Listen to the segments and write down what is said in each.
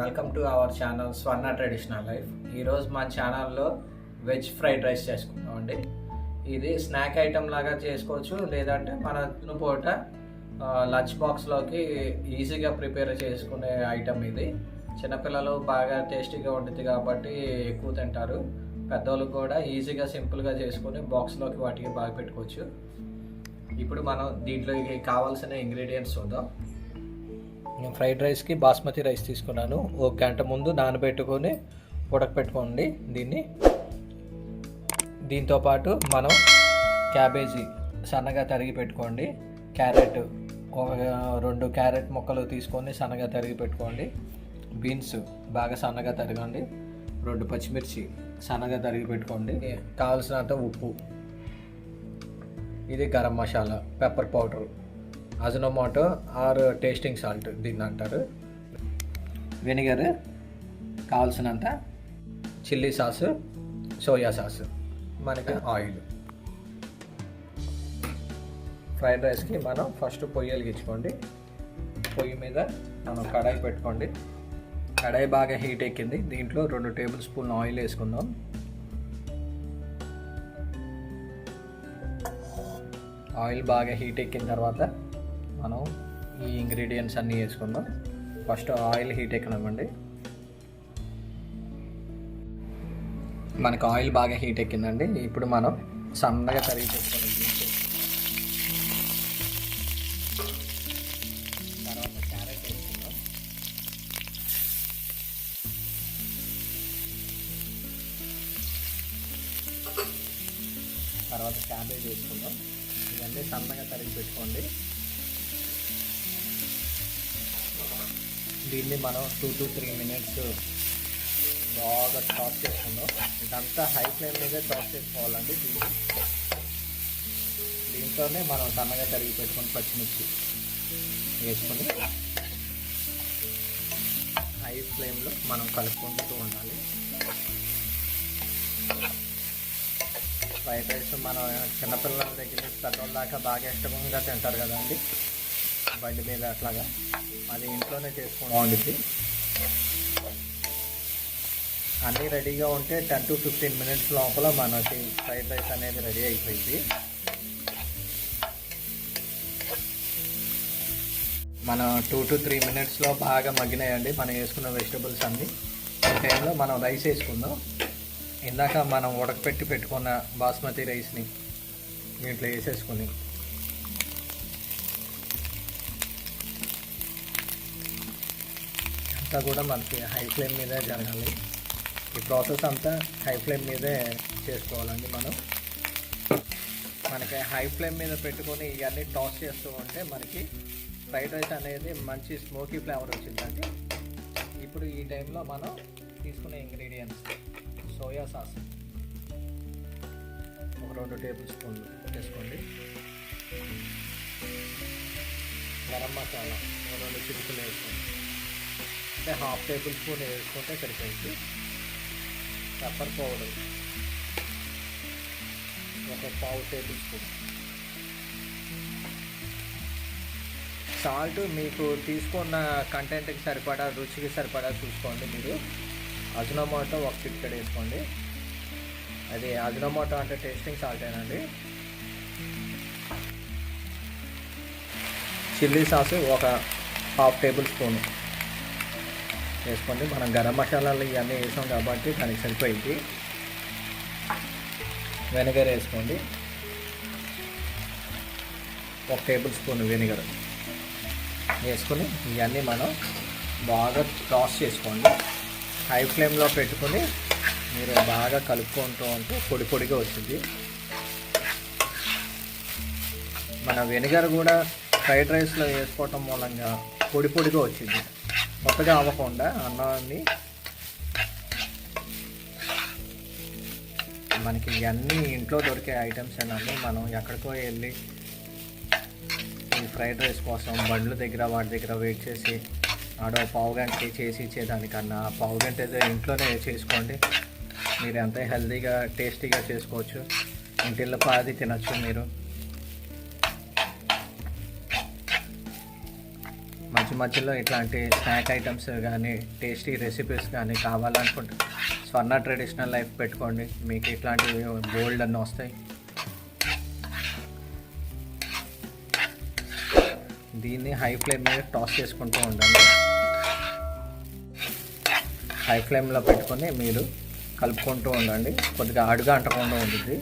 Welcome to our channel Swarna traditional life. ఈరోజు మన ఛానల్లో వెజ్ ఫ్రైడ్ రైస్ చేసుకుంటామండి. ఇది స్నాక్ ఐటమ్ లాగా చేసుకోవచ్చు, లేదంటే మన పూట లంచ్ బాక్స్లోకి ఈజీగా ప్రిపేర్ చేసుకునే ఐటమ్ ఇది. చిన్నపిల్లలు బాగా టేస్టీగా ఉంటుంది కాబట్టి ఎక్కువ తింటారు. పెద్దవాళ్ళు కూడా ఈజీగా సింపుల్గా చేసుకుని బాక్స్లోకి వాటికి బాగా పెట్టుకోవచ్చు. ఇప్పుడు మనం దీంట్లోకి కావాల్సిన ఇంగ్రీడియంట్స్ చూద్దాం. నేను ఫ్రైడ్ రైస్కి బాస్మతి రైస్ తీసుకున్నాను. ఒక గంట ముందు నానబెట్టుకొని ఉడకపెట్టుకోండి దీన్ని. దీంతోపాటు మనం క్యాబేజీ సన్నగా తరిగి పెట్టుకోండి. క్యారెట్ ఒక 2 క్యారెట్ ముక్కలు తీసుకొని సన్నగా తరిగి పెట్టుకోండి. బీన్స్ బాగా సన్నగా తరగండి. 2 పచ్చిమిర్చి సన్నగా తరిగి పెట్టుకోండి. కావాల్సినంత ఉప్పు, ఇది garam masala, pepper powder, Ajinomoto or tasting salt దీన్ని అంటారు, వెనిగర్, కావాల్సినంత చిల్లీ సాసు, సోయా సాసు, మనకి ఆయిల్. ఫ్రైడ్ రైస్కి మనం ఫస్ట్ పొయ్యి వెలిగించుకోండి. పొయ్యి మీద మనం కడాయి పెట్టుకోండి. కడాయి బాగా హీట్ ఎక్కింది. దీంట్లో 2 టేబుల్ స్పూన్ ఆయిల్ వేసుకుందాం. ఆయిల్ బాగా హీట్ ఎక్కిన తర్వాత మనం ఈ ఇంగ్రీడియంట్స్ అన్నీ వేసుకుందాం. ఫస్ట్ ఆయిల్ హీట్ ఎక్కనివ్వండి. మనకు ఆయిల్ బాగా హీట్ ఎక్కిందండి. ఇప్పుడు మనం సన్నగా తరిగి పెట్టుకుని తర్వాత క్యారెట్ వేసుకుందాం. తర్వాత క్యాబేజ్ వేసుకుందాం. ఇవన్నీ సన్నగా తరిగి పెట్టుకోండి. దీన్ని మనం 2 to 3 minutes బాగా టాప్ చేసుకుందాం. ఇదంతా హై ఫ్లేమ్ మీద టాప్ చేసుకోవాలండి. దీంట్లోనే మనం సన్నగా తరిగి పెట్టుకొని పచ్చిమిర్చి వేసుకొని హై ఫ్లేమ్లో మనం కలుపుకుంటూ ఉండాలి. ఫ్రైడ్ రైస్ మనం చిన్నపిల్లల దగ్గర పెద్దల దాకా బాగా ఇష్టంగా తింటారు కదండి, బండి మీద అట్లాగా. అది ఇంట్లోనే చేసుకుంటూ బాగుంటుంది. అన్నీ రెడీగా ఉంటే 10 to 15 minutes లోపల మనకి ఫ్రైడ్ రైస్ అనేది రెడీ అయిపోయింది. మనం 2 to 3 minutesలో బాగా మగ్గినాయండి మనం వేసుకున్న వెజిటబుల్స్ అన్నీ. ఈ టైంలో మనం రైస్ వేసుకుందాం. ఇందాక మనం ఉడకపెట్టి పెట్టుకున్న బాస్మతి రైస్ని దీంట్లో వేసేసుకుని అంతా కూడా మనకి హై ఫ్లేమ్ మీదే జరగాలి. ఈ ప్రాసెస్ అంతా హై ఫ్లేమ్ మీదే చేసుకోవాలండి. మనకి హై ఫ్లేమ్ మీద పెట్టుకొని ఇవన్నీ టాస్ చేస్తూ ఉంటే మనకి ఫ్రైడ్ రైస్ అనేది మంచి స్మోకీ ఫ్లేవర్ వచ్చిందండి. ఇప్పుడు ఈ టైంలో మనం తీసుకునే ఇంగ్రీడియంట్స్: సోయా సాస్ ఒక 2 టేబుల్ స్పూన్లు వేసుకోండి. గరం మసాలా ఒక 2 చిరుకులు వేసుకోండి, అంటే 1/2 టేబుల్ స్పూన్ వేసుకుంటే సరిపోయింది. పెప్పర్ పౌడర్ ఒక 1/2 టేబుల్ స్పూన్. సాల్ట్ మీకు తీసుకున్న కంటెంట్కి సరిపడా, రుచికి సరిపడా చూసుకోండి. మీరు అజినోమోటో ఒక చిటికెడు వేసుకోండి. అది అజినోమోటో అంటే టేస్టింగ్ సాల్టేనండి. చిల్లీ సాసు ఒక 1/2 టేబుల్ స్పూన్ వేసుకోండి. మనం గరం మసాలాలు ఇవన్నీ వేసాం కాబట్టి దానికి సరిపోయింది. వెనిగర్ వేసుకోండి, 1 టేబుల్ స్పూన్ వెనిగర్ వేసుకొని ఇవన్నీ మనం బాగా టాస్ చేసుకోండి. హై ఫ్లేమ్లో పెట్టుకొని మీరు బాగా కలుపుకుంటూ ఉంటే పొడి పొడిగా వచ్చింది. మన వెనిగర్ కూడా ఫ్రైడ్ రైస్లో వేసుకోవటం మూలంగా పొడి పొడిగా వచ్చింది, కొత్తగా అవ్వకుండా అన్నాన్ని. మనకి ఇవన్నీ ఇంట్లో దొరికే ఐటమ్స్ అన్నీ. మనం ఎక్కడికో వెళ్ళి ఈ ఫ్రైడ్ రైస్ కోసం బండ్ల దగ్గర వాటి దగ్గర వెయిట్ చేసి ఆడో పావు గంటకి చేసి ఇచ్చేదానికన్నా పావు గంట ఏదో ఇంట్లోనే చేసుకోండి. మీరు ఎంత హెల్తీగా టేస్టీగా చేసుకోవచ్చు. ఇంటిల్లో పాది తినచ్చు మీరు. మంచి మధ్యలో ఇట్లాంటి స్నాక్ ఐటమ్స్ కానీ టేస్టీ రెసిపీస్ కానీ కావాలనుకుంటే స్వర్ణ ట్రెడిషనల్ లైఫ్ పెట్టుకోండి, మీకు ఇట్లాంటివి బోల్డ్ అన్నీ వస్తాయి. దీన్ని హై ఫ్లేమ్ మీద టాస్ చేసుకుంటూ ఉండండి. హై ఫ్లేమ్లో పెట్టుకొని మీరు కలుపుకుంటూ ఉండండి, కొద్దిగా అడుగు అంటకుండా ఉంటుంది.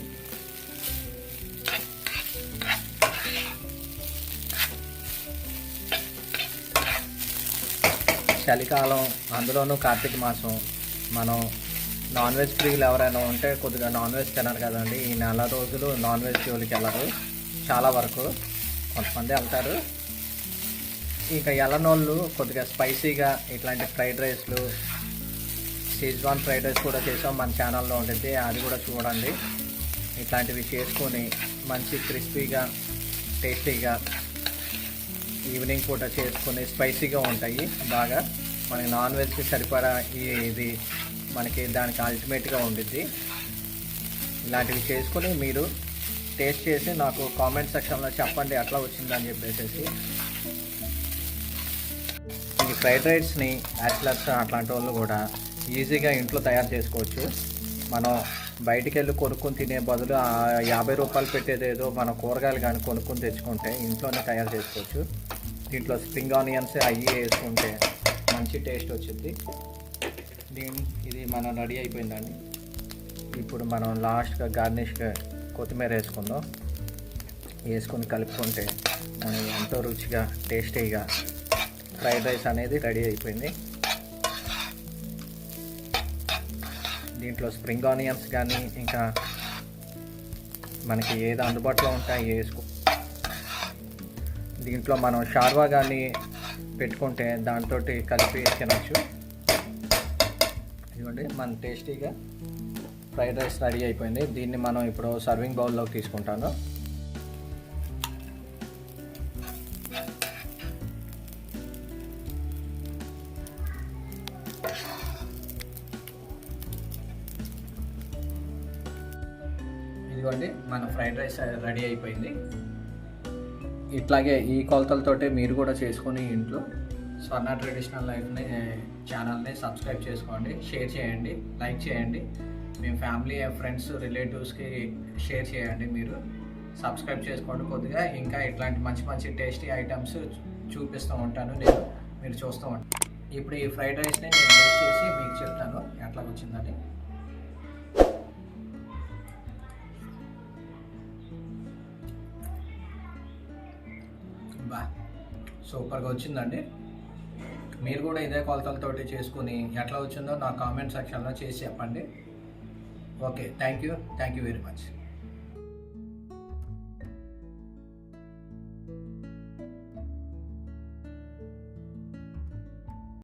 చలికాలం, అందులోనూ కార్తీక మాసం, మనం నాన్ వెజ్ ఫ్రీలు ఎవరైనా ఉంటే కొద్దిగా నాన్ వెజ్ తినరు కదండి. ఈ నెల రోజులు నాన్ వెజ్ జోలికి వెళ్ళరు చాలా వరకు, కొంతమంది వెళ్తారు. ఇంకా ఎల్లనోళ్ళు కొద్దిగా స్పైసీగా ఇట్లాంటి ఫ్రైడ్ రైస్లు, షెజ్వాన్ ఫ్రైడ్ రైస్ కూడా చేసాం మన ఛానల్లో ఉంటుంది, అది కూడా చూడండి. ఇట్లాంటివి చేసుకొని మంచి క్రిస్పీగా టేస్టీగా ఈవినింగ్ పూట చేసుకొని స్పైసీగా ఉంటాయి బాగా. మనకి నాన్ వెజ్కి సరిపడా ఇది మనకి దానికి అల్టిమేట్గా ఉంటుంది. ఇలాంటివి చేసుకొని మీరు టేస్ట్ చేసి నాకు కామెంట్ సెక్షన్లో చెప్పండి ఎట్లా వచ్చిందని చెప్పేసి. ఈ ఫ్రైడ్ రైస్ని బ్యాచిలర్స్ అట్లాంటి వాళ్ళు కూడా ఈజీగా ఇంట్లో తయారు చేసుకోవచ్చు. మనం బయటికి వెళ్ళి కొనుక్కొని తినే బదులు 50 రూపాయలు పెట్టేదేదో మన కూరగాయలు కానీ కొనుక్కొని తెచ్చుకుంటే ఇంట్లోనే తయారు చేసుకోవచ్చు. దీంట్లో స్ప్రింగ్ ఆనియన్స్ అవి వేసుకుంటే మంచి టేస్ట్ వచ్చింది. ఇది మనం రెడీ అయిపోయిందండి. ఇప్పుడు మనం లాస్ట్గా గార్నిష్గా కొత్తిమీర వేసుకుందాం. వేసుకొని కలుపుకుంటే మనకి ఎంతో రుచిగా టేస్టీగా ఫ్రైడ్ రైస్ అనేది రెడీ అయిపోయింది. దీంట్లో స్ప్రింగ్ ఆనియన్స్ కానీ ఇంకా మనకి ఏది అందుబాటులో ఉంటాయి వేసుకో. దీంట్లో మనం షార్వా కానీ పెట్టుకుంటే దాంతో కలిపి తినచ్చు. ఇదిగోండి మన టేస్టీగా ఫ్రైడ్ రైస్ రెడీ అయిపోయింది. దీన్ని మనం ఇప్పుడు సర్వింగ్ బౌల్లోకి తీసుకుంటాను. ఇదిగోండి మన ఫ్రైడ్ రైస్ రెడీ అయిపోయింది. ఇట్లాగే ఈ కొలతలతోటే మీరు కూడా చేసుకొని ఇంట్లో స్వర్ణ ట్రెడిషనల్ లైఫ్ని ఛానల్ని సబ్స్క్రైబ్ చేసుకోండి, షేర్ చేయండి, లైక్ చేయండి. మీ ఫ్యామిలీ ఫ్రెండ్స్ రిలేటివ్స్కి షేర్ చేయండి. మీరు సబ్స్క్రైబ్ చేసుకోండి. కొద్దిగా ఇంకా ఇట్లాంటి మంచి మంచి టేస్టీ ఐటమ్స్ చూపిస్తూ ఉంటాను నేను, మీరు చూస్తూ ఉంటాను. ఇప్పుడు ఈ ఫ్రైడ్ రైస్ని నేను టేస్ట్ చేసి మీకు చెప్తాను ఎట్లా వచ్చిందని. సూపర్గా వచ్చిందండి. మీరు కూడా ఇదే కొలతలతోటి చేసుకుని ఎట్లా వచ్చిందో నా కామెంట్ సెక్షన్లో చేసి చెప్పండి. Okay, thank you very much.